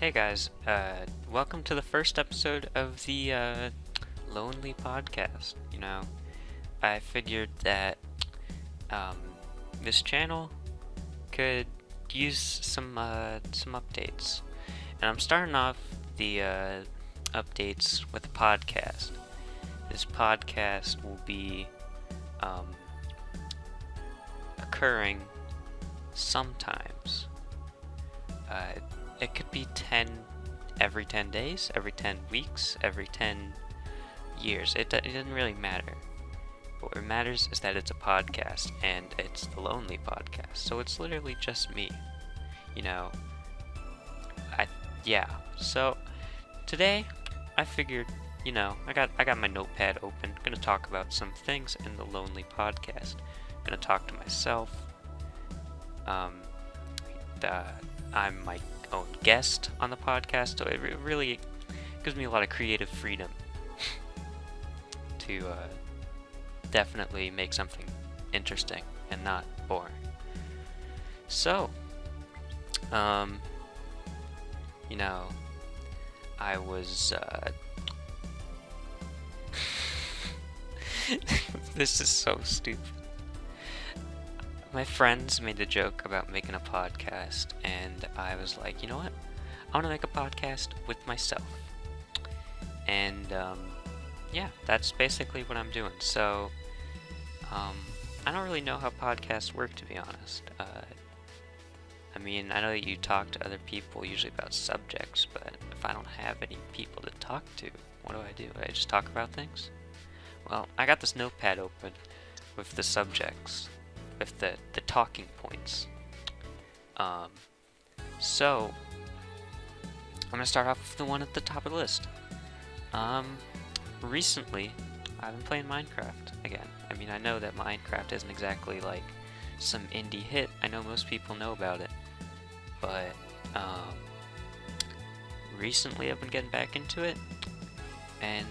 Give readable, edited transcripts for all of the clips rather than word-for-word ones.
Hey guys, welcome to the first episode of the Lonely Podcast. I figured that um, this channel could use some updates, and I'm starting off the updates with a podcast. This podcast will be occurring sometimes. It could be every 10 days, every 10 weeks, every 10 years. It doesn't really matter. But what matters is that it's a podcast, and it's the Lonely Podcast. So it's literally just me. So today I figured, I got my notepad open. I'm gonna talk about some things in the Lonely Podcast. I'm gonna talk to myself. I'm my own guest on the podcast, so it really gives me a lot of creative freedom to definitely make something interesting and not boring. So, I was this is so stupid. My friends made a joke about making a podcast, and I was like, you know what? I want to make a podcast with myself. And, that's basically what I'm doing. So, I don't really know how podcasts work, to be honest. I know that you talk to other people usually about subjects, but if I don't have any people to talk to, what do? I just talk about things? Well, I got this notepad open with the subjects, with the talking points. So I'm gonna start off with the one at the top of the list. Recently I've been playing Minecraft again. I know that Minecraft isn't exactly like some indie hit. I know most people know about it, but recently I've been getting back into it, and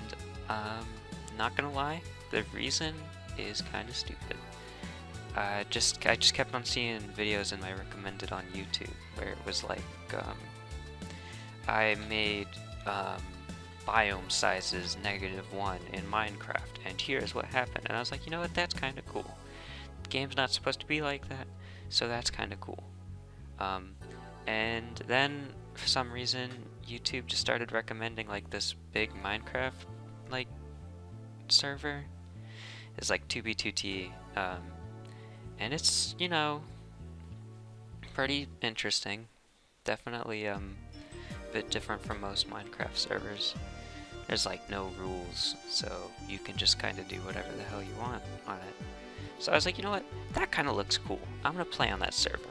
not gonna lie, the reason is kind of stupid. I just kept on seeing videos in my recommended on YouTube where it was like, I made biome sizes -1 in Minecraft, and here's what happened. And I was like, you know what, that's kind of cool. The game's not supposed to be like that, so that's kind of cool. And then for some reason YouTube just started recommending like this big Minecraft like server. It's like 2b2t. And it's, pretty interesting. Definitely a bit different from most Minecraft servers. There's like no rules, so you can just kind of do whatever the hell you want on it. So I was like, you know what? That kind of looks cool. I'm gonna play on that server.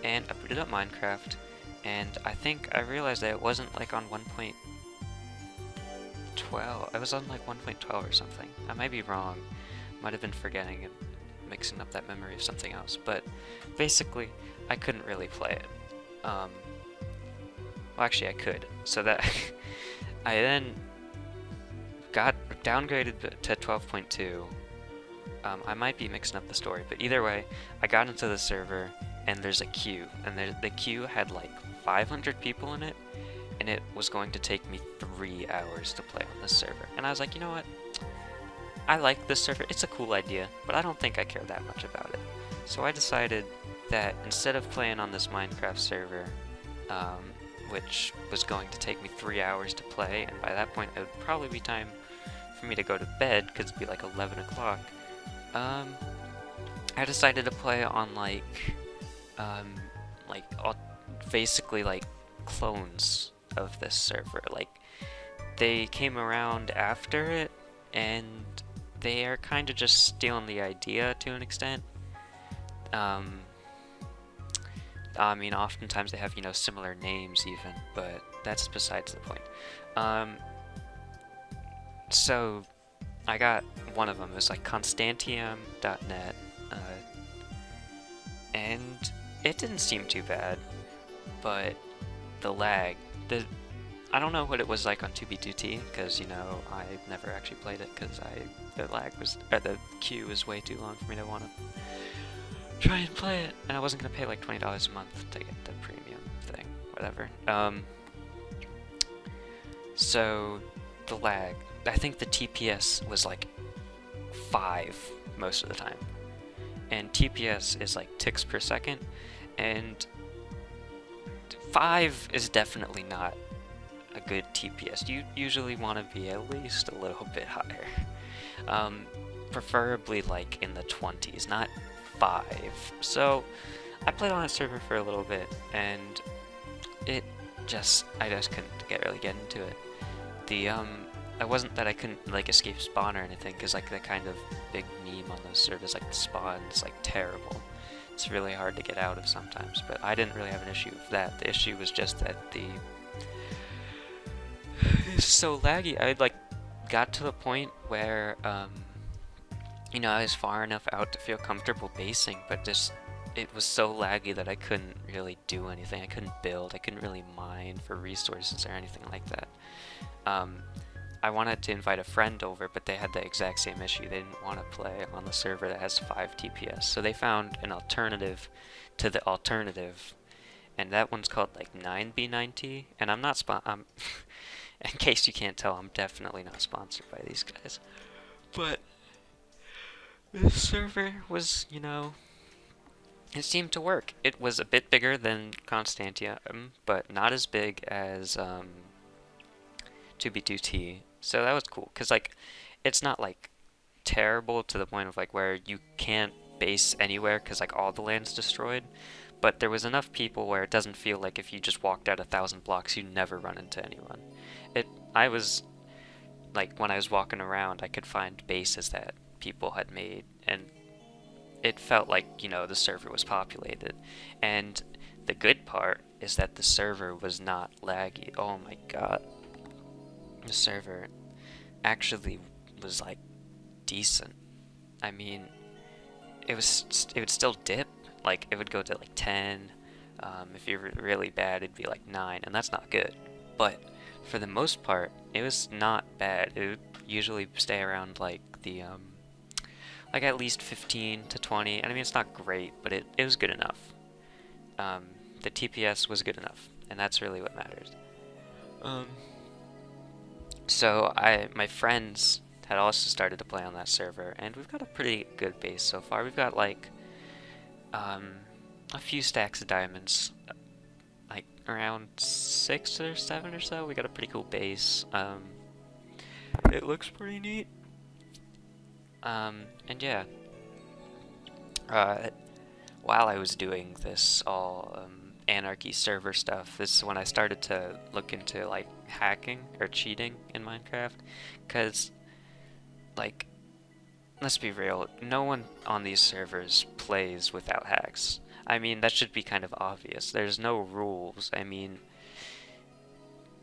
And I booted up Minecraft, and I think I realized that it wasn't like on 1.12. I was on like 1.12 or something. I might be wrong. Might have been forgetting it, mixing up that memory of something else, but basically I couldn't really play it. Well, actually I could, so that I then got downgraded to 12.2. I might be mixing up the story, but either way, I got into the server, and there's a queue, and the queue had like 500 people in it, and it was going to take me 3 hours to play on this server. And I was like, you know what? I like this server, it's a cool idea, but I don't think I care that much about it. So I decided that instead of playing on this Minecraft server, which was going to take me 3 hours to play, and by that point it would probably be time for me to go to bed, because it'd be like 11 o'clock, I decided to play on basically like clones of this server. Like, they came around after it, and they are kind of just stealing the idea to an extent. Oftentimes they have, similar names even, but that's besides the point. So I got one of them. It was like Constantium.net, and it didn't seem too bad, but the lag, I don't know what it was like on 2b2t, because, I never actually played it, because the queue was way too long for me to want to try and play it. And I wasn't gonna pay like $20 a month to get the premium thing, whatever. So the lag, I think the TPS was like 5 most of the time. And TPS is like ticks per second, and 5 is definitely not a good TPS. You usually want to be at least a little bit higher. Preferably like in the 20s, not 5. So I played on that server for a little bit, and I just couldn't really get into it. It wasn't that I couldn't like escape spawn or anything, because like the kind of big meme on those servers, like the spawn is like terrible. It's really hard to get out of sometimes, but I didn't really have an issue with that. The issue was just that it's so laggy. I like got to the point where you know, I was far enough out to feel comfortable basing, but just it was so laggy that I couldn't really do anything. I couldn't build. I couldn't really mine for resources or anything like that. I wanted to invite a friend over, but they had the exact same issue. They didn't want to play on the server that has 5 TPS, so they found an alternative to the alternative, and that one's called like 9B90. And I'm not in case you can't tell, I'm definitely not sponsored by these guys. But this server was, you know, it seemed to work. It was a bit bigger than Constantium, but not as big as 2B2T. So that was cool, because like it's not like terrible to the point of like where you can't base anywhere because like all the land's destroyed, but there was enough people where it doesn't feel like if you just walked out 1,000 blocks you'd never run into anyone. I was like, when I was walking around, I could find bases that people had made, and it felt like, you know, the server was populated. And the good part is that the server was not laggy. Oh my god. The server actually was like decent. I mean, it would still dip. Like it would go to like 10. If you were really bad, it'd be like 9, and that's not good. But for the most part, it was not bad. It would usually stay around like the like at least 15 to 20. And I mean, it's not great, but it was good enough. The TPS was good enough, and that's really what matters. So my friends had also started to play on that server, and we've got a pretty good base so far. We've got like a few stacks of diamonds, like around 6 or 7 or so. We got a pretty cool base. It looks pretty neat. And yeah, while I was doing this all anarchy server stuff, this is when I started to look into like hacking or cheating in Minecraft, because like, let's be real, no one on these servers plays without hacks. I mean, that should be kind of obvious. There's no rules. I mean,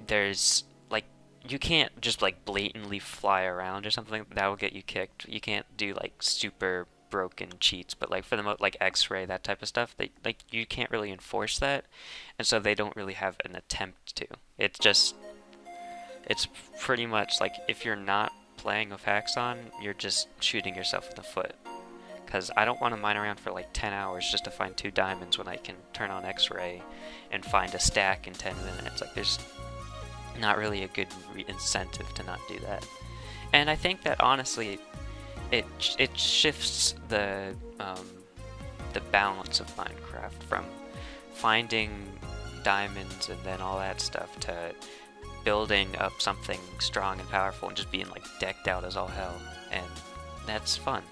there's like, you can't just like blatantly fly around or something. That will get you kicked. You can't do like super broken cheats, but like for the like X-ray, that type of stuff, they like, you can't really enforce that, and so they don't really have an attempt to. It's pretty much like, if you're not playing with hacks on, you're just shooting yourself in the foot. Because I don't want to mine around for like 10 hours just to find 2 diamonds when I can turn on X-ray and find a stack in 10 minutes. Like, there's not really a good incentive to not do that. And I think that honestly, it shifts the balance of Minecraft from finding diamonds and then all that stuff to building up something strong and powerful and just being like decked out as all hell, and that's fun.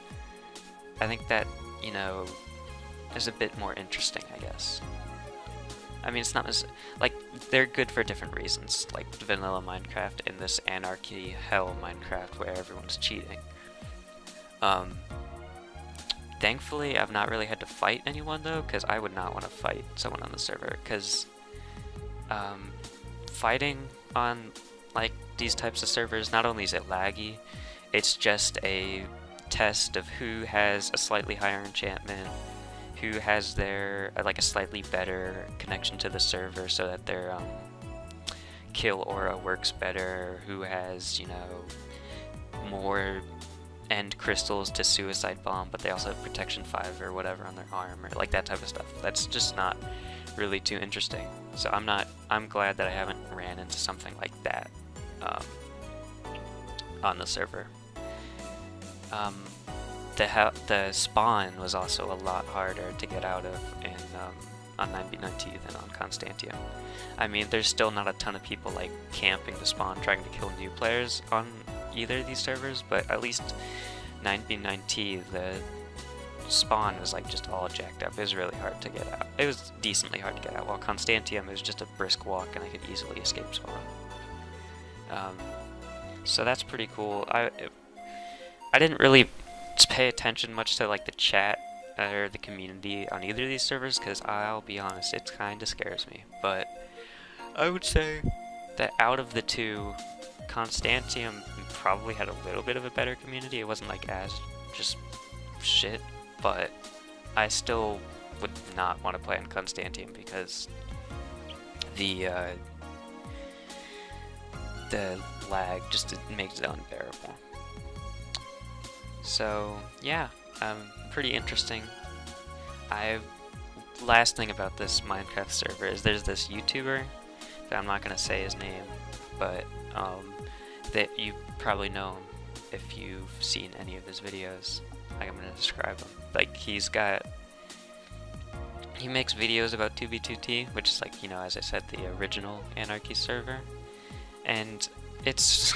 I think that, you know, is a bit more interesting, I guess. I mean, it's not as like, they're good for different reasons, like vanilla Minecraft and this anarchy hell Minecraft where everyone's cheating. Thankfully, I've not really had to fight anyone though, because I would not want to fight someone on the server, because fighting on like these types of servers, not only is it laggy, it's just a test of who has a slightly higher enchantment, who has their like a slightly better connection to the server so that their kill aura works better, who has, you know, more end crystals to suicide bomb, but they also have protection 5 or whatever on their arm, or like that type of stuff. That's just not really too interesting. So I'm glad that I haven't ran into something like that on the server. The spawn was also a lot harder to get out of in on 9b9t than on Constantium. I mean, there's still not a ton of people like camping the spawn trying to kill new players on either of these servers, but at least 9b9t, the spawn was like just all jacked up. It was really hard to get out. It was decently hard to get out, while Constantium was just a brisk walk and I could easily escape spawn. So that's pretty cool. I didn't really pay attention much to like the chat or the community on either of these servers, because I'll be honest, it kind of scares me. But I would say that out of the two, Constantium probably had a little bit of a better community. It wasn't like as just shit, but I still would not want to play on Constantium because the lag just makes it unbearable. So yeah, pretty interesting. Last thing about this Minecraft server is there's this YouTuber that I'm not gonna say his name, but that you probably know him if you've seen any of his videos. Like, I'm gonna describe him. Like, he makes videos about 2b2t, which is like, you know, as I said, the original Anarchy server, and it's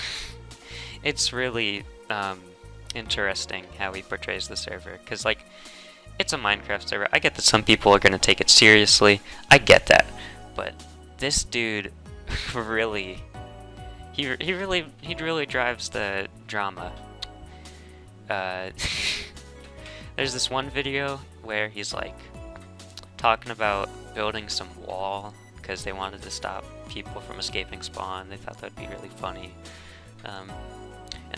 it's really interesting how he portrays the server, because like, it's a Minecraft server. I get that some people are gonna take it seriously. I get that, but this dude really, he really drives the drama. There's this one video where he's like talking about building some wall because they wanted to stop people from escaping spawn. They thought that'd be really funny, and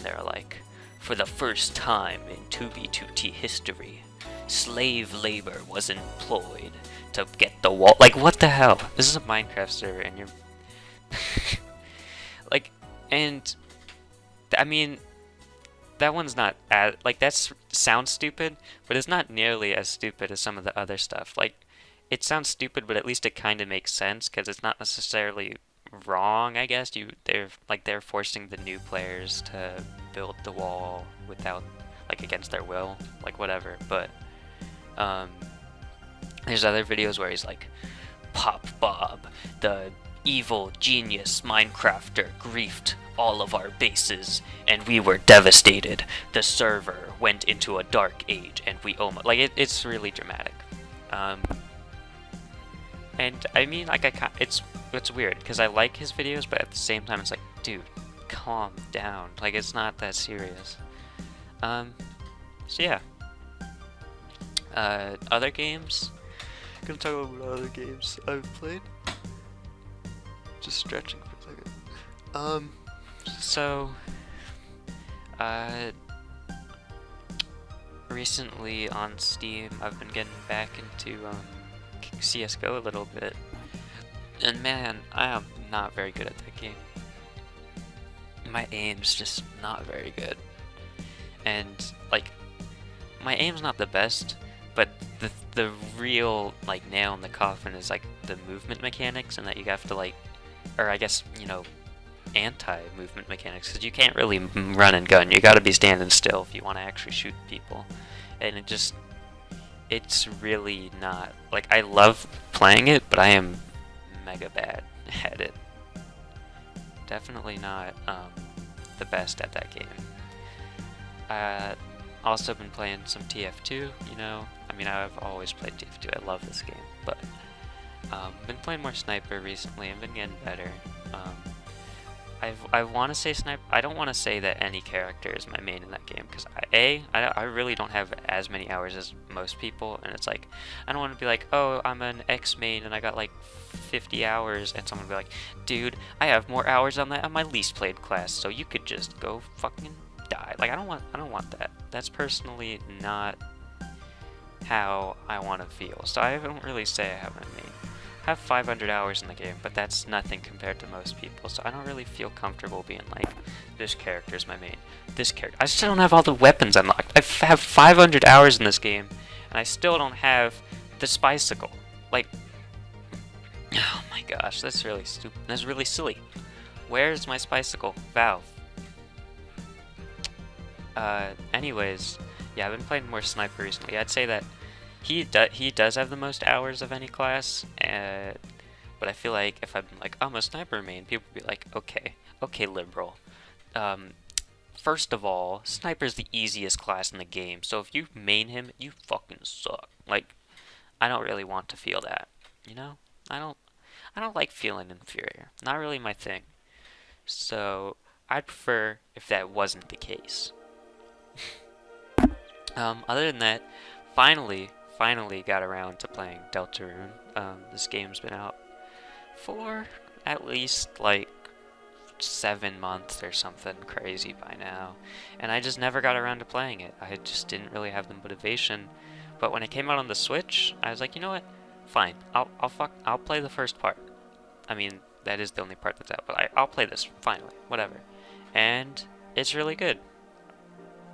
they were like, for the first time in 2b2t history, slave labor was employed to get the wall. Like, what the hell? This is a Minecraft server, and you're like, and I mean, that one's not as, like, that sounds stupid, but it's not nearly as stupid as some of the other stuff. Like, it sounds stupid, but at least it kind of makes sense, because it's not necessarily wrong, I guess. They're forcing the new players to build the wall without, like, against their will, like, whatever. But there's other videos where he's like, Pop Bob, the evil genius Minecrafter, griefed all of our bases, and we were devastated. The server went into a dark age, and we almost, like, it's really dramatic. And I mean, like, it's weird because I like his videos, but at the same time, it's like, dude, calm down. Like, it's not that serious. So yeah. Other games. I'm gonna talk about other games I've played. Just stretching for a second. Recently on Steam, I've been getting back into CS:GO a little bit, and man, I am not very good at that game. My aim's just not very good, and like, my aim's not the best, but the real, like, nail in the coffin is like the movement mechanics, and that you have to, like, or I guess, you know, anti-movement mechanics, because you can't really run and gun. You gotta be standing still if you want to actually shoot people, and it's really not, like, I love playing it, but I am mega bad at it. Definitely not the best at that game. Also been playing some TF2, you know. I mean, I've always played TF2. I love this game, but been playing more Sniper recently. I've been getting better. I want to say Sniper. I don't want to say that any character is my main in that game, because I really don't have as many hours as most people, and it's like, I don't want to be like, oh, I'm an X main and I got like 50 hours, and someone will be like, dude, I have more hours on my least played class, so you could just go fucking die. Like, I don't want that. That's personally not how I want to feel. So I don't really say I have a main. have 500 hours in the game, but that's nothing compared to most people, so I don't really feel comfortable being like, this character's my main. This character. I still don't have all the weapons unlocked. I have 500 hours in this game, and I still don't have the Spicicle. Like, oh my gosh, that's really stupid. That's really silly. Where's my Spicicle? Valve. Anyways, yeah, I've been playing more Sniper recently. I'd say that he does have the most hours of any class, but I feel like if I'm like, I'm a Sniper main, people would be like, okay, liberal. First of all, Sniper's the easiest class in the game, so if you main him, you fucking suck. Like, I don't really want to feel that, you know? I don't like feeling inferior. Not really my thing. So, I'd prefer if that wasn't the case. Other than that, finally got around to playing Deltarune. This game's been out for at least like 7 months or something crazy by now, and I just never got around to playing it. I just didn't really have the motivation. But when it came out on the Switch, I was like, you know what? Fine, I'll play the first part. I mean, that is the only part that's out, but I'll play this finally, whatever. And it's really good.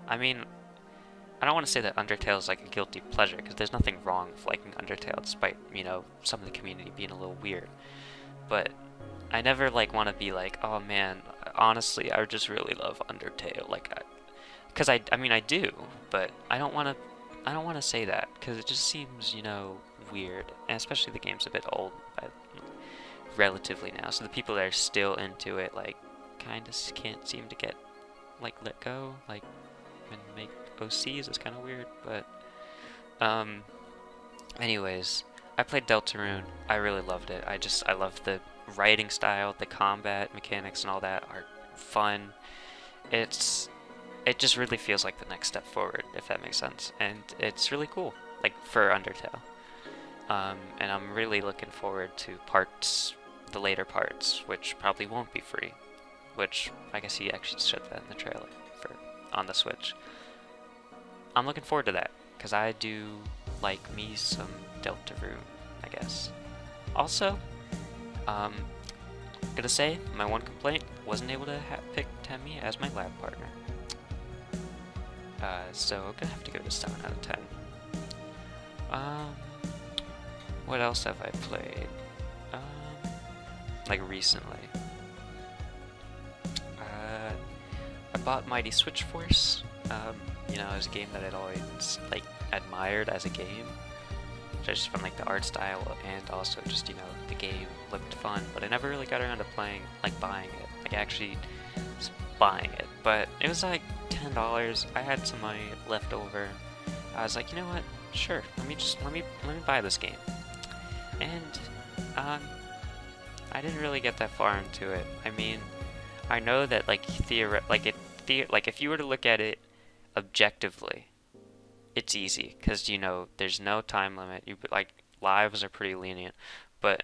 I mean, I don't want to say that Undertale is like a guilty pleasure, because there's nothing wrong with liking Undertale, despite, you know, some of the community being a little weird. But I never like want to be like, oh man, honestly, I just really love Undertale, like, because I mean I do, but I don't want to say that, because it just seems, you know, weird, and especially the game's a bit old, relatively now, so the people that are still into it, like, kind of can't seem to get, like, let go, like, and make OCs is kind of weird, but, anyways, I played Deltarune. I really loved it. I love the writing style, the combat mechanics and all that are fun. It just really feels like the next step forward, if that makes sense, and it's really cool, like, for Undertale. And I'm really looking forward to the later parts, which probably won't be free, which I guess he actually said that in the trailer on the Switch. I'm looking forward to that, because I do like me some Deltarune, I guess. Also, gonna say, my one complaint, wasn't able to pick Temmie as my lab partner. So I'm gonna have to go to 7 out of 10. What else have I played? Like recently. I bought Mighty Switch Force. You know, it was a game that I'd always, like, admired as a game. Just from, like, the art style and also just, you know, the game looked fun. But I never really got around to playing, like, buying it. Like, actually buying it. But it was, like, $10. I had some money left over. I was like, you know what? Sure, let me buy this game. And, I didn't really get that far into it. I mean, I know that, like, if you were to look at it objectively, it's easy, because, you know, there's no time limit. Like, lives are pretty lenient, but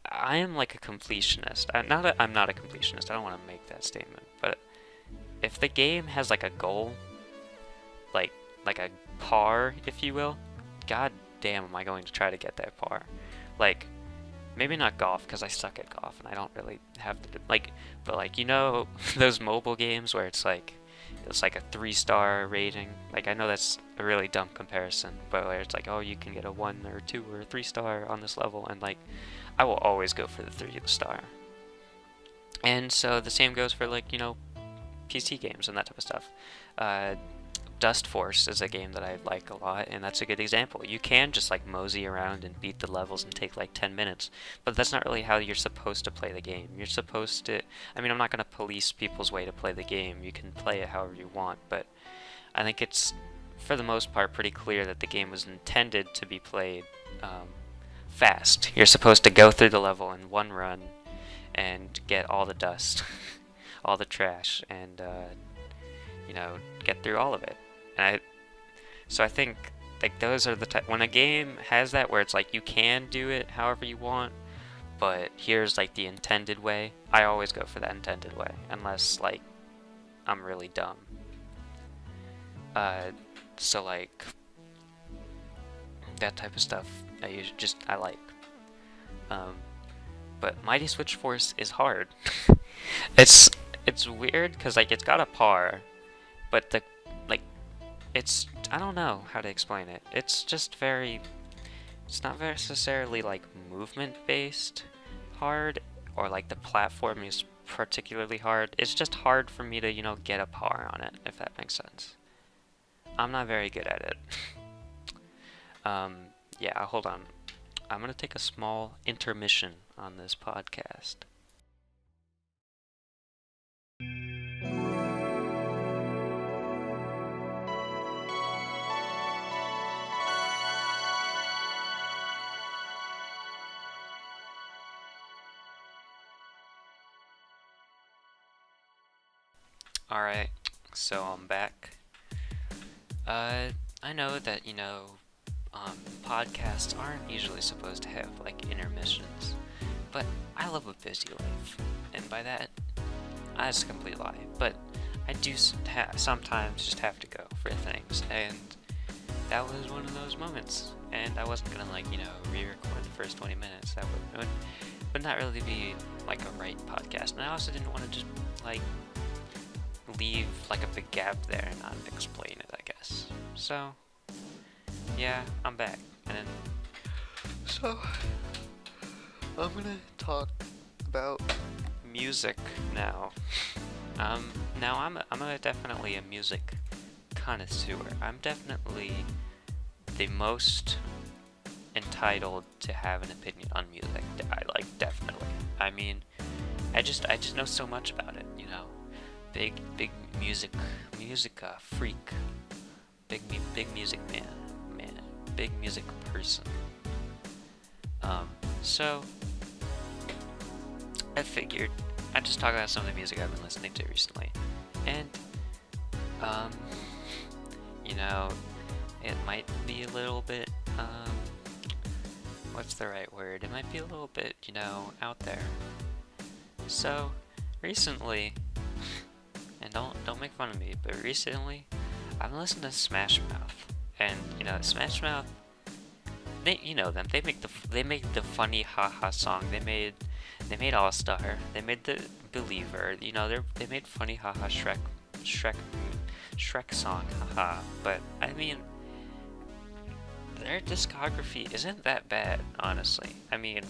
I am like a completionist. I'm not a completionist. I don't want to make that statement, but if the game has like a goal, like a par, if you will, god damn, am I going to try to get that par. Like, maybe not golf, because I suck at golf and I don't really have to like, but like, you know, those mobile games where it's like a 3-star rating. Like, I know that's a really dumb comparison, but where it's like, oh, you can get a 1 or 2 or 3-star on this level, and like, I will always go for the 3-star. And so the same goes for, like, you know, PC games and that type of stuff. Dust Force is a game that I like a lot, and that's a good example. You can just like mosey around and beat the levels and take like 10 minutes, but that's not really how you're supposed to play the game. You're supposed to, I mean, I'm not going to police people's way to play the game. You can play it however you want, but I think it's, for the most part, pretty clear that the game was intended to be played fast. You're supposed to go through the level in one run and get all the dust, all the trash, and you know, get through all of it. So I think, like, those are the type, when a game has that where it's like you can do it however you want, but here's like the intended way, I always go for that intended way, unless like I'm really dumb. So like, that type of stuff I like. But Mighty Switch Force is hard. it's it's weird because like it's got a par, but the like it's I don't know how to explain it. It's just very it's not necessarily like movement based hard, or like the platform is particularly hard. It's just hard for me to, get a par on it, if that makes sense. I'm not very good at it. Yeah, hold on. I'm gonna take a small intermission on this podcast. Alright, so I'm back. I know that, podcasts aren't usually supposed to have, like, intermissions, but I live a busy life, and by that, that's a complete lie, but I do sometimes just have to go for things, and that was one of those moments, and I wasn't gonna, like, re-record the first 20 minutes. That would not really be, like, a right podcast, and I also didn't want to just, like, leave like a big gap there and not explain it, I guess. So yeah, I'm back, and so I'm gonna talk about music now. Now I'm definitely a music connoisseur. I'm definitely the most entitled to have an opinion on music. Definitely. I mean, I just know so much about it, Big music freak, big music man, big music person. So I figured I'd just talk about some of the music I've been listening to recently, and it might be a little bit what's the right word? It might be a little bit, out there. So recently. And don't make fun of me, but recently I've been listening to Smash Mouth, and Smash Mouth, you know them. They make the funny haha song. They made All Star. They made the Believer. They made funny haha Shrek song haha. But I mean, their discography isn't that bad, honestly. I mean,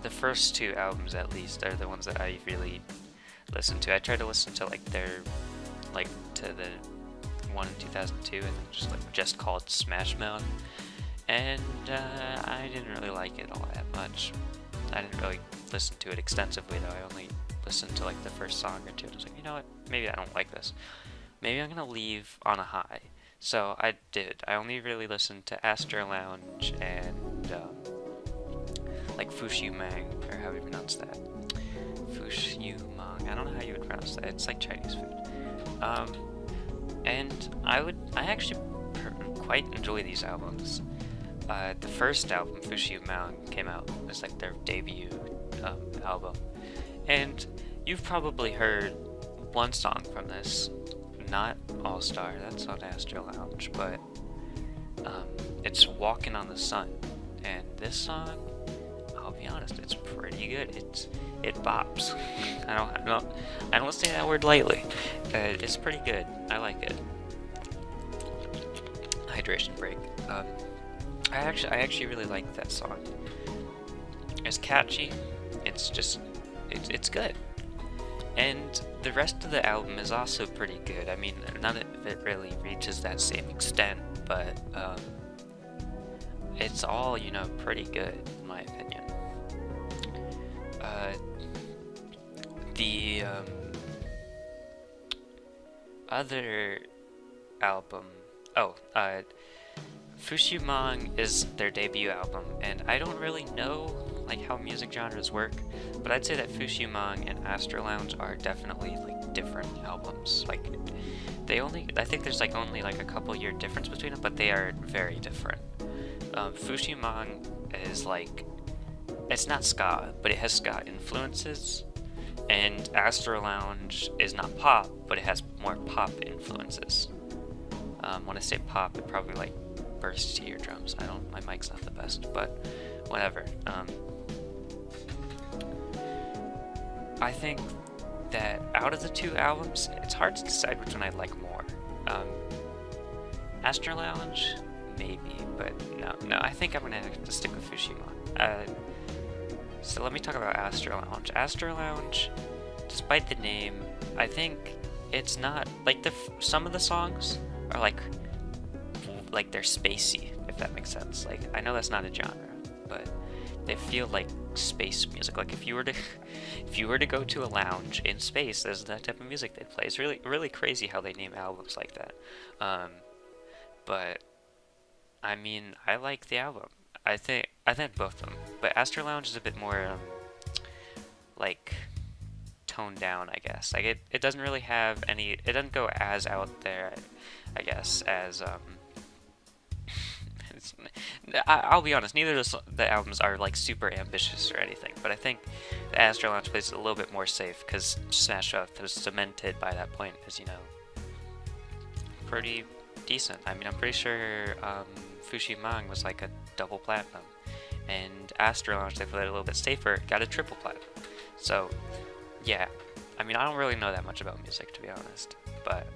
the first two albums at least are the ones that I really listen to. I tried to listen to to the one in 2002, and then just called Smash Mouth, and I didn't really like it all that much. I didn't really listen to it extensively though. I only listened to the first song or two, and I was like, you know what? Maybe I don't like this. Maybe I'm gonna leave on a high. So I did. I only really listened to Astor Lounge and Fushu Mang, or how you pronounce that. Fushu Mang. I don't know how you would pronounce that. It's like Chinese food. And I actually quite enjoy these albums. The first album, Fushu Mang, came out as their debut album, and you've probably heard one song from this, not All Star. That's on Astor Lounge, but it's Walking on the Sun, and this song, I'll be honest, it's pretty good. It bops. I don't say that word lightly. It's pretty good. I like it. Hydration break. I actually really like that song. It's catchy. It's good. And the rest of the album is also pretty good. I mean, none of it really reaches that same extent, but it's all, pretty good in my opinion. The other album, Fushu Mang is their debut album, and I don't really know how music genres work, but I'd say that Fushu Mang and Astor Lounge are definitely different albums. I think there's only a couple year difference between them, but they are very different. Fushu Mang is it's not ska, but it has ska influences, and Astor Lounge is not pop, but it has more pop influences. When I say pop, it probably burst to your drums. My mic's not the best, but whatever. I think that out of the two albums, it's hard to decide which one I like more. Astro Lounge, maybe, but no, I think I'm gonna have to stick with Fushima. So let me talk about Astro Lounge. Astro Lounge, despite the name, I think it's not, like, some of the songs are like they're spacey, if that makes sense. Like, I know that's not a genre, but they feel like space music. Like, if you were to go to a lounge in space, there's that type of music they play. It's really, really crazy how they name albums like that. But I mean, I like the album. I think both of them. But Astro Lounge is a bit more like toned down, I guess. Like, it doesn't really have any. It doesn't go as out there, I guess, as I'll be honest, neither of the albums are like super ambitious or anything, but I think the Astro Lounge plays it a little bit more safe because Smash Mouth was cemented by that point as, you know, pretty decent. I mean, I'm pretty sure Fushimang was like a double platinum, and Astro Lounge, they played it a little bit safer, got a triple platinum. So yeah, I mean, I don't really know that much about music, to be honest, but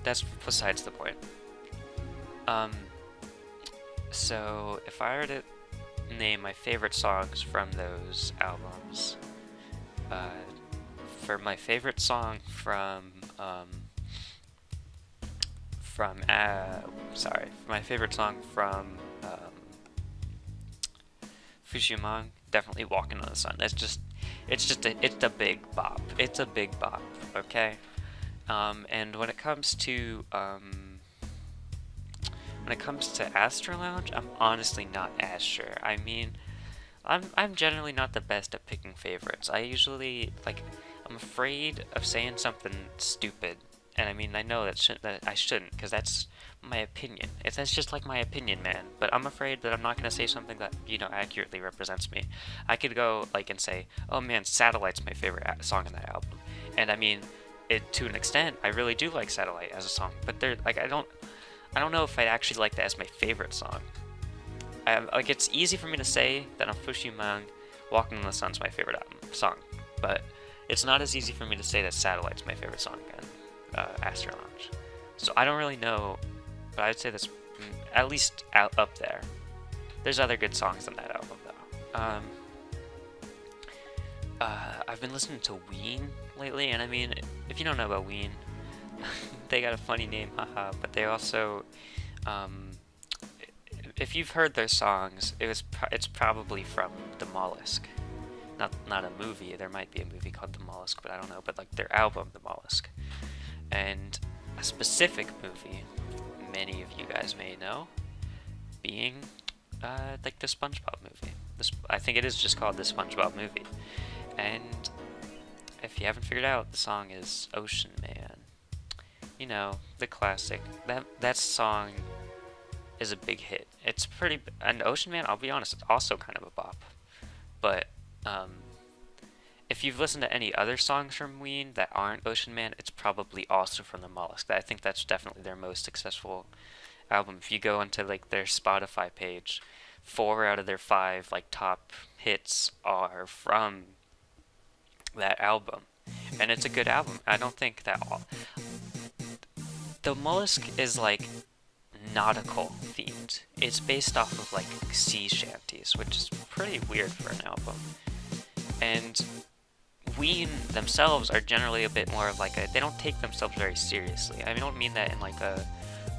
that's besides the point. So if I were to name my favorite songs from those albums, for my favorite song from Fushimang, definitely Walking on the Sun. It's a big bop. It's a big bop, okay? And when it comes to Astro Lounge, I'm honestly not as sure. I mean, I'm generally not the best at picking favorites. I usually, like, I'm afraid of saying something stupid, and I mean, I know that I shouldn't, because that's my opinion. That's just like my opinion, man. But I'm afraid that I'm not gonna say something that, you know, accurately represents me. I could go like and say, oh man, Satellite's my favorite song in that album, and I mean, to an extent, I really do like Satellite as a song, but they're like, I don't know if I'd actually like that as my favorite song. Like, it's easy for me to say that on Fushimang, Walking on the Sun's my favorite song, but it's not as easy for me to say that Satellite's my favorite song in Astro Lounge. So I don't really know, but I'd say that's at least up there. There's other good songs on that album, though. I've been listening to Ween lately, and I mean, if you don't know about Ween, they got a funny name, haha, but they also, if you've heard their songs, it's probably from The Mollusk. Not a movie, there might be a movie called The Mollusk, but I don't know, but like their album, The Mollusk. And a specific movie, many of you guys may know, being, like the SpongeBob movie. I think it is just called the SpongeBob movie. And if you haven't figured out, the song is Ocean Man. You know, the classic. That song is a big hit. It's pretty, and Ocean Man, I'll be honest, it's also kind of a bop. But if you've listened to any other songs from Ween that aren't Ocean Man, it's probably also from the Mollusk. I think that's definitely their most successful album. If you go onto like their Spotify page, 4 out of their 5 like top hits are from that album, and it's a good album. I don't think that the Mollusk is like nautical themed. It's based off of like sea shanties, which is pretty weird for an album. And Ween themselves are generally a bit more of like they don't take themselves very seriously. I don't mean that in like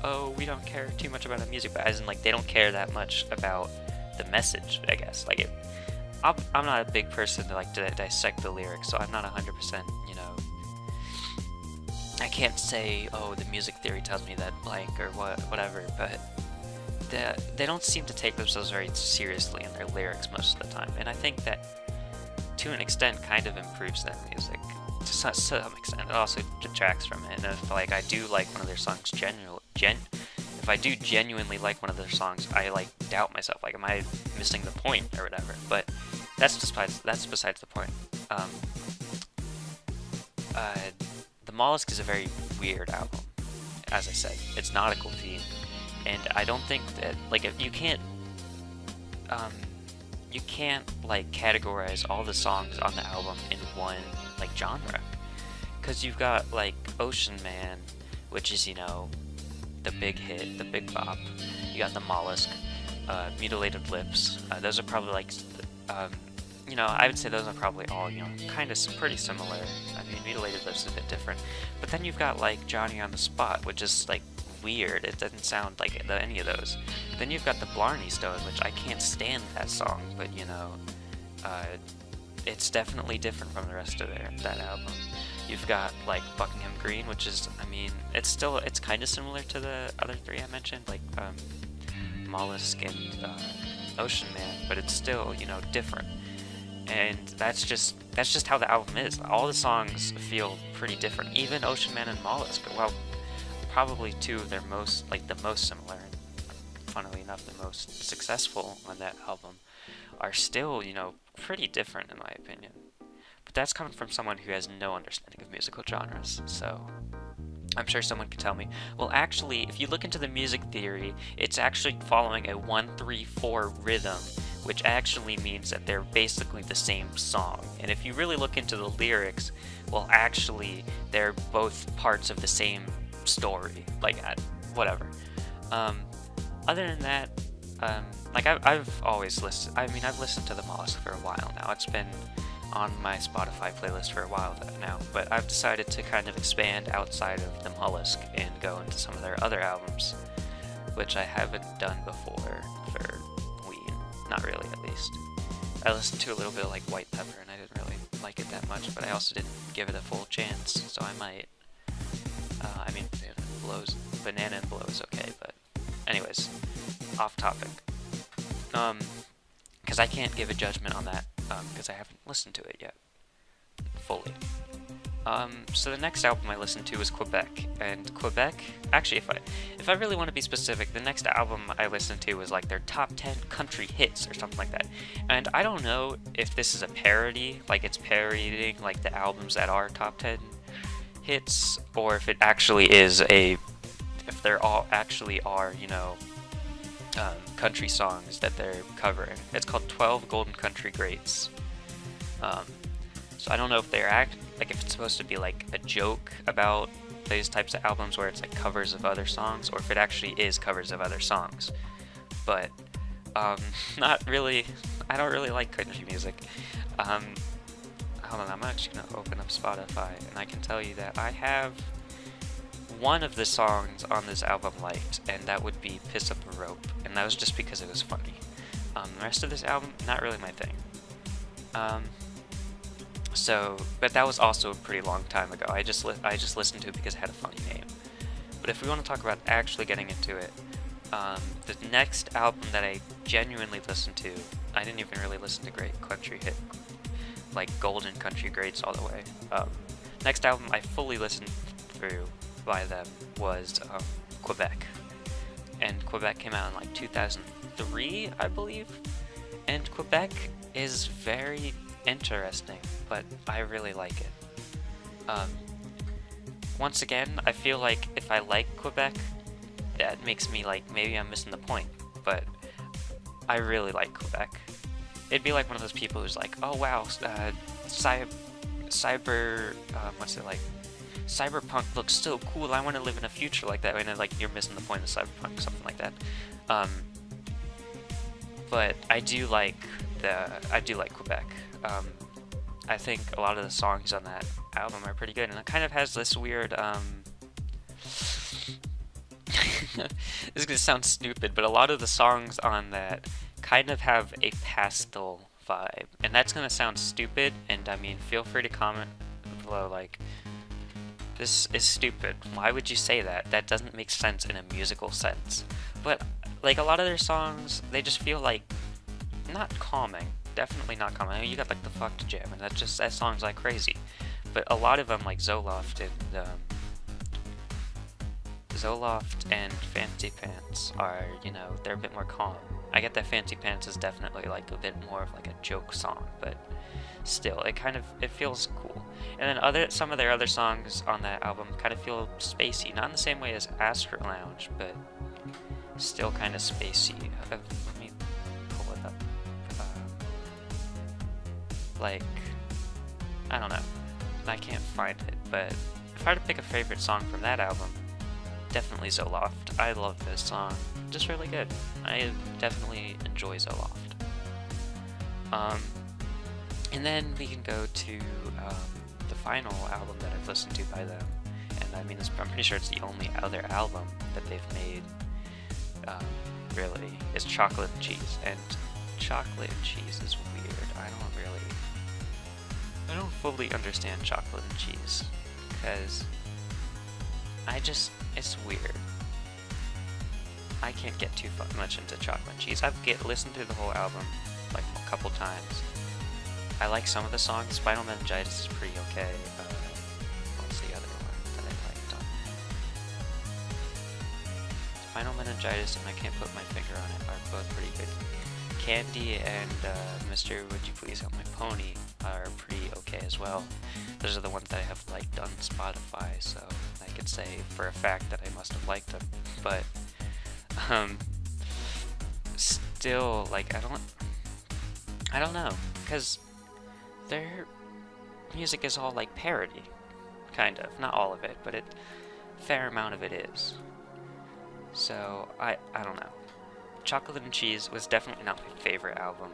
oh, we don't care too much about the music, but as in like they don't care that much about the message, I guess. Like I'm not a big person to like to dissect the lyrics, so I'm not 100%, you know, I can't say, oh, the music theory tells me that blank or whatever, but they don't seem to take themselves very seriously in their lyrics most of the time, and I think that to an extent kind of improves their music. To some extent, it also detracts from it. And if like I do like one of their songs if I do genuinely like one of their songs, I like doubt myself, like am I missing the point or whatever. But that's besides the point. The Mollusk is a very weird album. As I said, it's nautical themed, And I don't think that, like, if um, you can't, like, categorize all the songs on the album in one, like, genre. Because you've got, like, Ocean Man, which is, you know, the big hit, the big bop. You got the Mollusk, Mutilated Lips. Those are probably, like, you know, I would say those are probably all, you know, kind of pretty similar. I mean, Mutilated Lips is a bit different. But then you've got, like, Johnny on the Spot, which is, like, weird. It doesn't sound like any of those. Then you've got the Blarney Stone, which I can't stand that song, but, you know, it's definitely different from the rest of that album. You've got, like, Buckingham Green, which is, I mean, it's kind of similar to the other three I mentioned, like, Mollusk and Ocean Man, but it's still, you know, different. And that's just how the album is. All the songs feel pretty different. Even Ocean Man and Mollusk, well, probably two of their most similar, and funnily enough, the most successful on that album, are still, you know, pretty different in my opinion. But that's coming from someone who has no understanding of musical genres, so I'm sure someone could tell me, well, actually, if you look into the music theory, it's actually following a 1-3-4 rhythm, which actually means that they're basically the same song. And if you really look into the lyrics, well, actually, they're both parts of the same story. Like, whatever. Other than that, like, I've always listened, I mean, I've listened to the Mollusk for a while now. It's been on my Spotify playlist for a while now, but I've decided to kind of expand outside of the Mollusk and go into some of their other albums, which I haven't done before for Ween. Not really, at least. I listened to a little bit of, like, White Pepper, and I didn't really like it that much, but I also didn't give it a full chance, so I might. I mean, Banana and Blow is okay, but anyways, off topic. Because I can't give a judgment on that, because I haven't listened to it yet, fully. So the next album I listened to was Quebec, and Quebec, actually, if I really want to be specific, the next album I listened to was, like, their top 10 country hits, or something like that. And I don't know if this is a parody, like, it's parodying, like, the albums that are top 10 hits, or if it actually is if they're all actually are, you know, country songs that they're covering. It's called 12 Golden Country Greats. So I don't know if they're like, if it's supposed to be like a joke about these types of albums where it's like covers of other songs, or if it actually is covers of other songs. But not really. I don't really like country music. Hold on, I'm actually gonna open up Spotify, and I can tell you that I have one of the songs on this album liked, and that would be Piss Up a Rope, and that was just because it was funny. The rest of this album, not really my thing. But that was also a pretty long time ago. I just listened to it because it had a funny name. But if we want to talk about actually getting into it, the next album that I genuinely listened to, I didn't even really listen to great country hit, like Golden Country Greats all the way. Next album I fully listened through by them was Quebec, and Quebec came out in like 2003, I believe. And Quebec is very interesting, but I really like it. Once again, I feel like if I like Quebec, that makes me like, maybe I'm missing the point, but I really like Quebec. It'd be like one of those people who's like, oh wow, cyberpunk looks so cool, I want to live in a future like that, and then, like, you're missing the point of cyberpunk, something like that. But I do like Quebec. I think a lot of the songs on that album are pretty good, and it kind of has this weird, this is gonna sound stupid, but a lot of the songs on that kind of have a pastel vibe, and that's gonna sound stupid, and I mean, feel free to comment below, like, this is stupid, why would you say that? That doesn't make sense in a musical sense. But, like, a lot of their songs, they just feel like, not calming, definitely not calming. I mean, you got, like, the Fucked Jam, and that song's like crazy. But a lot of them, like Zoloft and Fancy Pants are, you know, they're a bit more calm. I get that Fancy Pants is definitely like a bit more of like a joke song, but still, it feels cool. And then some of their other songs on that album kind of feel spacey, not in the same way as Astro Lounge, but still kind of spacey. Let me pull it up. Like, I don't know. I can't find it, but if I had to pick a favorite song from that album, definitely Zoloft. I love this song. Just really good. I definitely enjoy Zoloft. And then we can go to the final album that I've listened to by them, and I mean, I'm pretty sure it's the only other album that they've made. Really, is Chocolate and Cheese, and Chocolate and Cheese is weird. I don't fully understand Chocolate and Cheese, because it's weird. I can't get too much into Chocolate and Cheese. I've listened to the whole album like a couple times. I like some of the songs. Spinal Meningitis is pretty okay. What's the other one that I liked on there? Spinal Meningitis and I Can't Put My Finger on It are both pretty good. Candy and Mr. Would You Please Help My Pony are pretty okay as well. Those are the ones that I have liked on Spotify, so I could say for a fact that I must have liked them. But still, like, I don't know, because their music is all like parody, kind of. Not all of it, but a fair amount of it is. So I don't know. Chocolate and Cheese was definitely not my favorite album,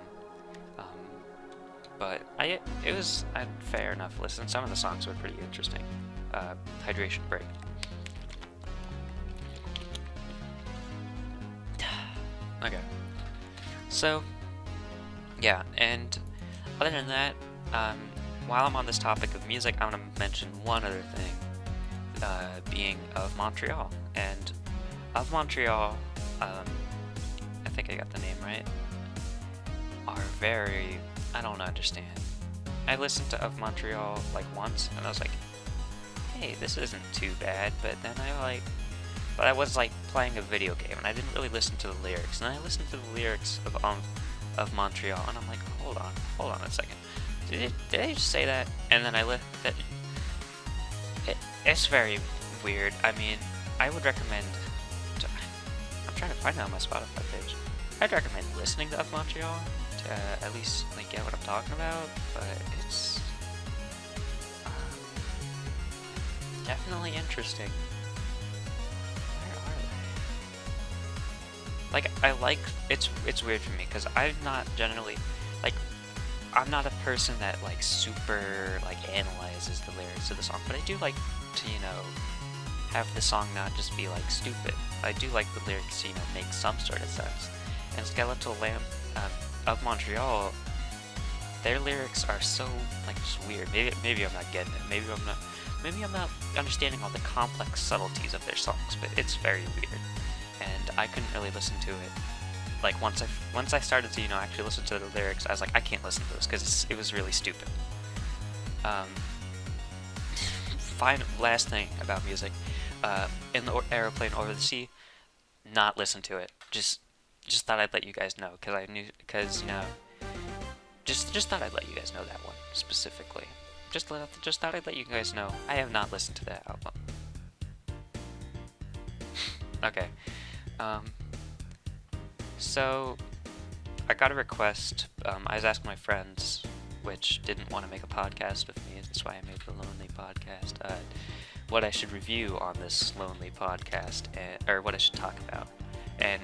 but it was a fair enough listen. Some of the songs were pretty interesting. Hydration Break. Okay. So, yeah, and other than that, while I'm on this topic of music, I want to mention one other thing, being Of Montreal. And Of Montreal, I think I got the name right, are very, I don't understand. I listened to Of Montreal like once, and I was like, hey, this isn't too bad, but then I was like playing a video game, and I didn't really listen to the lyrics, and I listened to the lyrics of Montreal, and I'm like, hold on a second. Did I just say that? And then it's very weird. I mean, I would recommend, I'm trying to find it on my Spotify page. I'd recommend listening to Of Montreal to at least like get what I'm talking about, but it's definitely interesting. Like, it's weird for me, because I'm not generally, like, I'm not a person that, like, super, like, analyzes the lyrics of the song, but I do like to, have the song not just be, like, stupid. I do like the lyrics to, make some sort of sense. And Skeletal Lamp, Of Montreal, their lyrics are so, like, just weird. Maybe I'm not getting it. Maybe I'm not understanding all the complex subtleties of their songs, but it's very weird. And I couldn't really listen to it. Like, once I started to, actually listen to the lyrics, I was like, I can't listen to this, because it was really stupid. Last thing about music, In the Aeroplane Over the Sea, not listen to it. Just thought I'd let you guys know, just thought I'd let you guys know that one, specifically. Just thought I'd let you guys know, I have not listened to that album. Okay. So, I got a request. I was asking my friends, which didn't want to make a podcast with me, that's why I made the Lonely Podcast, what I should review on this Lonely Podcast, or what I should talk about. And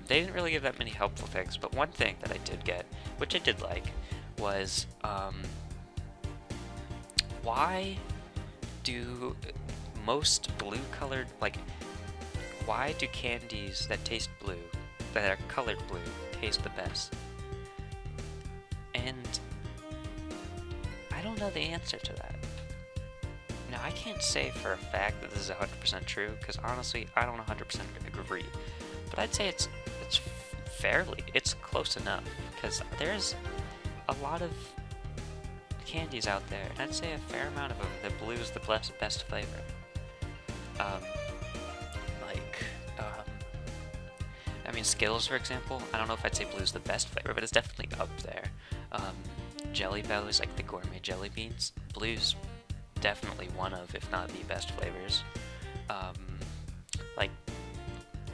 they didn't really give that many helpful things, but one thing that I did get, which I did like, was why do most blue-colored, why do candies that taste blue, that are colored blue, taste the best? And I don't know the answer to that. Now, I can't say for a fact that this is 100% true, because honestly, I don't 100% agree. But I'd say it's close enough, because there's a lot of candies out there, and I'd say a fair amount of them that blue is the best flavor. I mean, Skittles, for example, I don't know if I'd say blue's the best flavor, but it's definitely up there. Jelly Bellies, like the gourmet jelly beans, blue's definitely one of, if not the best flavors.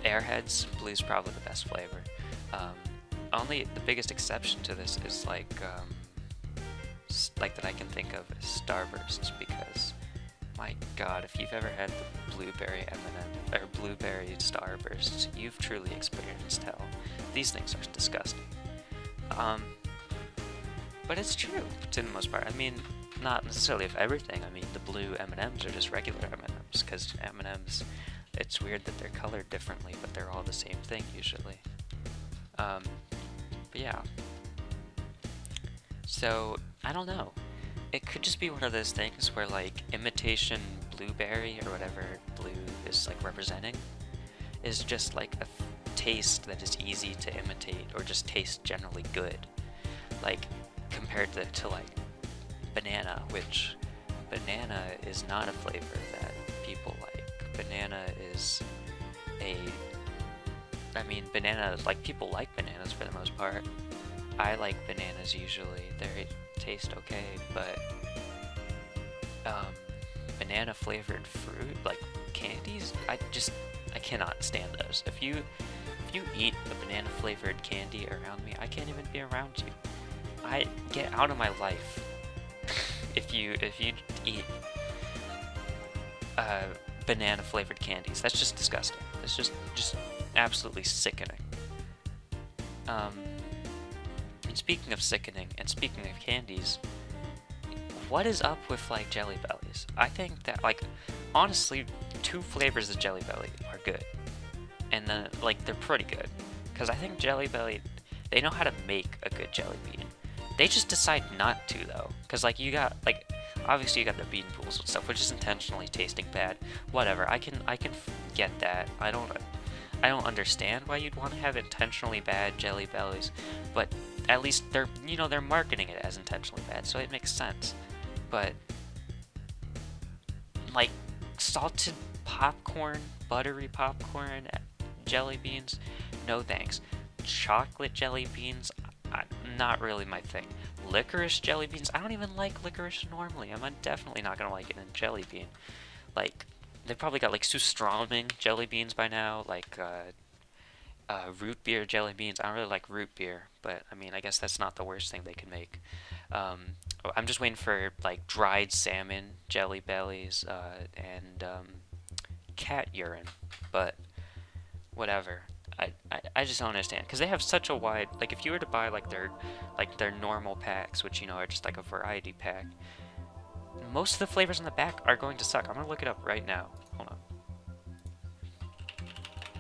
Airheads, blue's probably the best flavor. Only the biggest exception to this is like that I can think of is Starbursts, because my god, if you've ever had the blueberry M&M or blueberry Starbursts, you've truly experienced hell. These things are disgusting. But it's true to the most part. I mean, not necessarily of everything. I mean, the blue M&Ms are just regular M&Ms, because M&Ms, it's weird that they're colored differently, but they're all the same thing usually. But yeah. So, I don't know. It could just be one of those things where, like, imitation blueberry, or whatever blue is, like, representing, is just, like, a taste that is easy to imitate, or just tastes generally good. Like, compared to like, banana, which banana is not a flavor that people like. Banana is I mean, banana, like, people like bananas for the most part. I like bananas usually. They taste okay, but banana flavored fruit, like candies, I cannot stand those. If you eat a banana flavored candy around me, I can't even be around you. I get out of my life if you eat banana flavored candies. That's just disgusting. It's just absolutely sickening. And speaking of sickening, and speaking of candies, what is up with, like, Jelly Bellies? I think that, like, honestly, 2 flavors of Jelly Belly are good, and then, like, they're pretty good, because I think Jelly Belly, they know how to make a good jelly bean. They just decide not to, though, because, like, you got, like, obviously you got the bean pools and stuff, which is intentionally tasting bad. Whatever, I can get that. I don't understand why you'd want to have intentionally bad Jelly Bellies, but at least they're marketing it as intentionally bad, so it makes sense. But, like, salted popcorn, buttery popcorn, jelly beans, no thanks. Chocolate jelly beans, not really my thing. Licorice jelly beans, I don't even like licorice normally. I'm definitely not gonna like it in jelly bean. Like, they probably got, like, Surströmming jelly beans by now, like, root beer jelly beans. I don't really like root beer, but, I mean, I guess that's not the worst thing they can make. I'm just waiting for, like, dried salmon jelly bellies, and cat urine, but whatever. I just don't understand, because they have such a wide, like, if you were to buy, like, their normal packs, which, are just like a variety pack, most of the flavors on the back are going to suck. I'm gonna look it up right now. Hold on.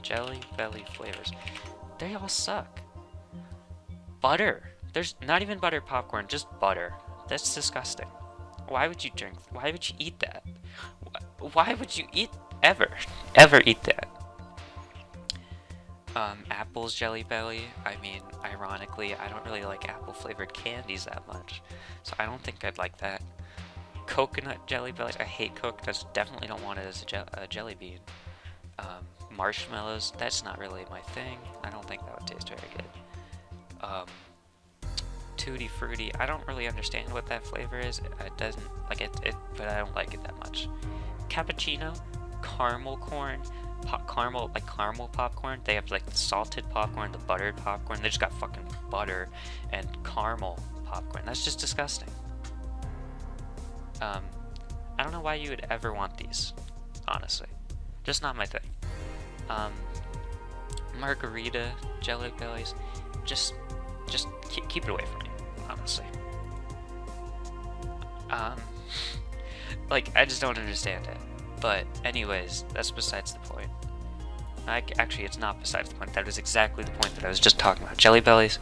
Jelly Belly flavors. They all suck. Butter. There's not even butter popcorn, just butter. That's disgusting. Why would you eat that? Why would you ever eat that? Apple's Jelly Belly. I mean, ironically, I don't really like apple flavored candies that much, so I don't think I'd like that. Coconut Jelly Bellies. I hate coconuts. Definitely don't want it as a jelly bean. Marshmallows. That's not really my thing. I don't think that would taste very good. Tutti Frutti. I don't really understand what that flavor is. It doesn't like it, but I don't like it that much. Cappuccino, caramel corn. Caramel popcorn. They have, like, the salted popcorn, the buttered popcorn. They just got fucking butter and caramel popcorn. That's just disgusting. I don't know why you would ever want these, honestly. Just not my thing. Margarita Jelly Bellies. Just keep it away from me, honestly. Like, I just don't understand it. But anyways, that's besides the point. Actually, it's not besides the point. That is exactly the point that I was just talking about. Jelly Bellies,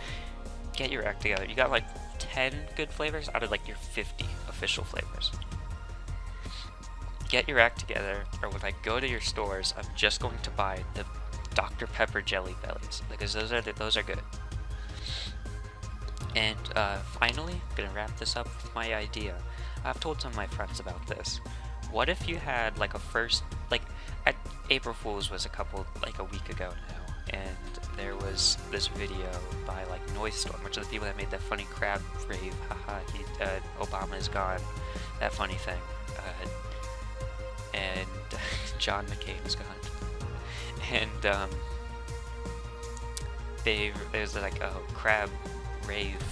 get your act together. You got, like, 10 good flavors out of, like, your 50 official flavors. Get your act together, or when I go to your stores, I'm just going to buy the Dr. Pepper Jelly Bellies, because those are good. And finally, I'm gonna wrap this up with my idea. I've told some of my friends about this. What if you had, like, April Fool's was a week ago now, and there was this video by, like, Noisestorm, which are the people that made that funny crab rave, haha, Obama is gone, that funny thing, and John McCain is gone, and there's like a crab rave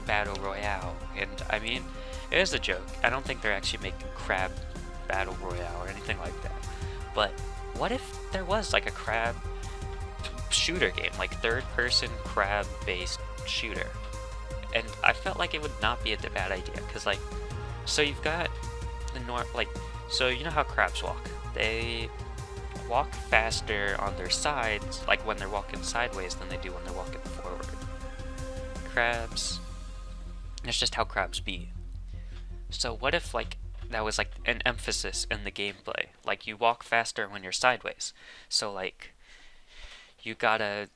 battle royale, and I mean, it is a joke. I don't think they're actually making crab battle royale or anything like that. But what if there was like a crab shooter game, like third-person crab-based shooter? And I felt like it would not be a bad idea, because like, so you've got the so you know how crabs walk? They walk faster on their sides, like when they're walking sideways, than they do when they're walking forward. Crabs, that's just how crabs be. So what if like that was like an emphasis in the gameplay? Like you walk faster when you're sideways. So like you gotta,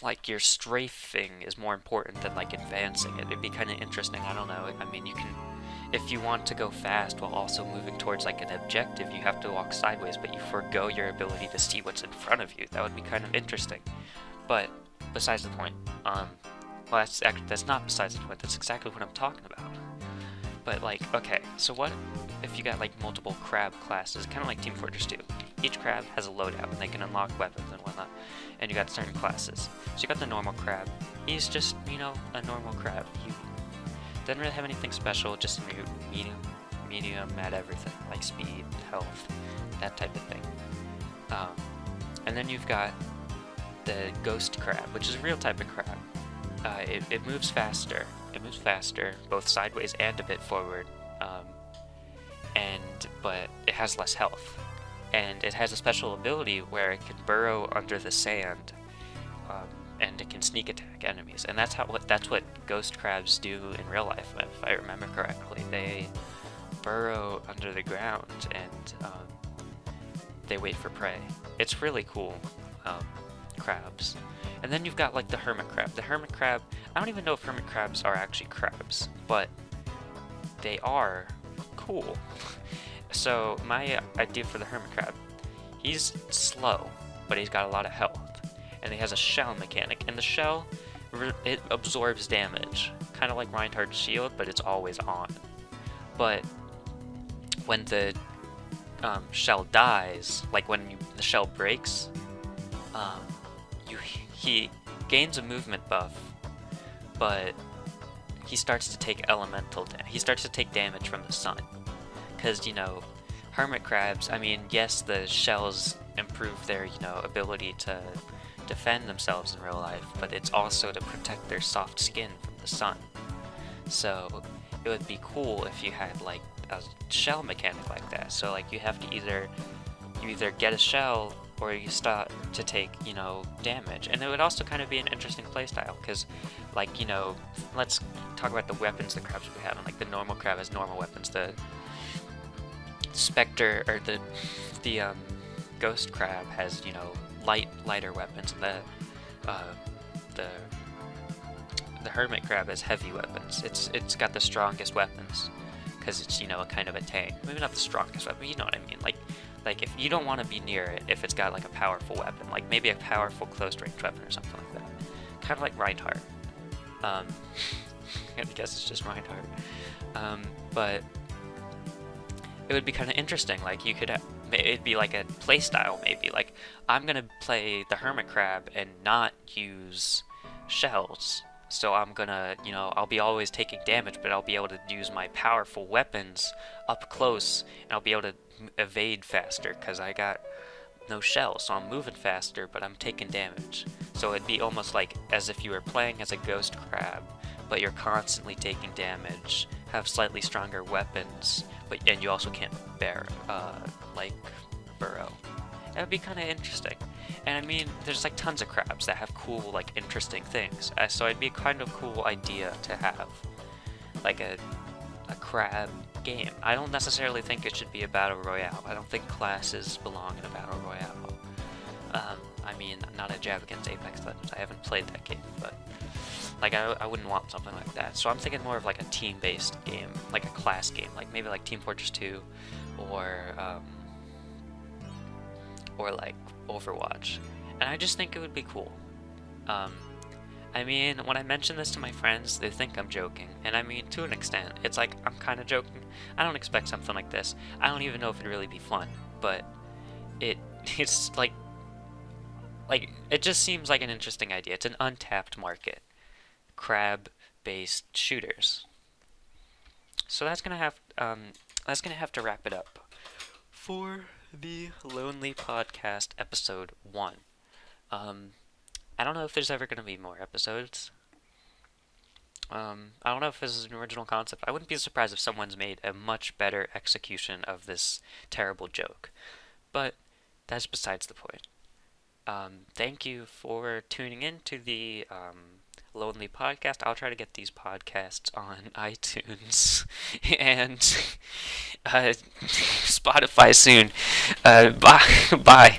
like, your strafing is more important than like advancing. It'd be kind of interesting. I don't know. I mean, you can, if you want to go fast while also moving towards like an objective, you have to walk sideways, but you forgo your ability to see what's in front of you. That would be kind of interesting. But besides the point. Well, that's not besides the point. That's exactly what I'm talking about. But like, okay, so what if you got like multiple crab classes, kind of like Team Fortress 2? Each crab has a loadout, and they can unlock weapons and whatnot. And you got certain classes. So you got the normal crab. He's just, you know, a normal crab. He doesn't really have anything special, just medium at everything, like speed, health, that type of thing. And then you've got the ghost crab, which is a real type of crab. It moves faster. It moves faster, both sideways and a bit forward. But it has less health. And it has a special ability where it can burrow under the sand, and it can sneak attack enemies. And that's what ghost crabs do in real life, if I remember correctly. They burrow under the ground and they wait for prey. It's really cool. Crabs. And then you've got like the hermit crab. The hermit crab, I don't even know if hermit crabs are actually crabs, but they are cool. So my idea for the hermit crab, he's slow, but he's got a lot of health. And he has a shell mechanic. And the shell, it absorbs damage. Kind of like Reinhardt's shield, but it's always on. But when the shell dies, like when the shell breaks, he gains a movement buff, but he starts to take he starts to take damage from the sun. Because, you know, hermit crabs, I mean, yes, the shells improve their, you know, ability to defend themselves in real life, but it's also to protect their soft skin from the sun. So it would be cool if you had like a shell mechanic like that. So like you have to either get a shell or you start to take, you know, damage. And it would also kind of be an interesting playstyle, because, like, you know, let's talk about the weapons the crabs we have. And like the normal crab has normal weapons. The Spectre, or the ghost crab has, you know, lighter weapons, and the hermit crab has heavy weapons. It's got the strongest weapons, because it's, you know, a kind of a tank. Maybe not the strongest weapon, but you know what I mean. Like if you don't want to be near it, if it's got like a powerful weapon, like maybe a powerful close range weapon or something like that, kind of like Reinhardt. I guess it's just Reinhardt. But it would be kind of interesting. Like you could, it'd be like a play style maybe. Like I'm gonna play the hermit crab and not use shells. So I'm gonna, you know, I'll be always taking damage, but I'll be able to use my powerful weapons up close, and I'll be able to evade faster because I got no shells. So I'm moving faster, but I'm taking damage. So it'd be almost like as if you were playing as a ghost crab, but you're constantly taking damage, have slightly stronger weapons, and you also can't burrow. That would be kind of interesting. And I mean, there's like tons of crabs that have cool, like, interesting things. So it'd be a kind of cool idea to have like a crab game. I don't necessarily think it should be a battle royale. I don't think classes belong in a battle royale. I mean, not a jab against Apex Legends. I haven't played that game, but like I wouldn't want something like that. So I'm thinking more of like a team-based game, like a class game, like maybe like Team Fortress 2, or like Overwatch. And I just think it would be cool. I mean, when I mention this to my friends, they think I'm joking. And I mean, to an extent, it's like I'm kind of joking. I don't expect something like this. I don't even know if it'd really be fun. But it's like, like, it just seems like an interesting idea. It's an untapped market. Crab-based shooters. So that's gonna have to wrap it up for the Lonely Podcast episode 1. Um, I don't know if there's ever gonna be more episodes. I don't know if this is an original concept. I wouldn't be surprised if someone's made a much better execution of this terrible joke. But that's besides the point. Thank you for tuning in to the Lonely Podcast. I'll try to get these podcasts on iTunes and Spotify soon. Bye. Bye.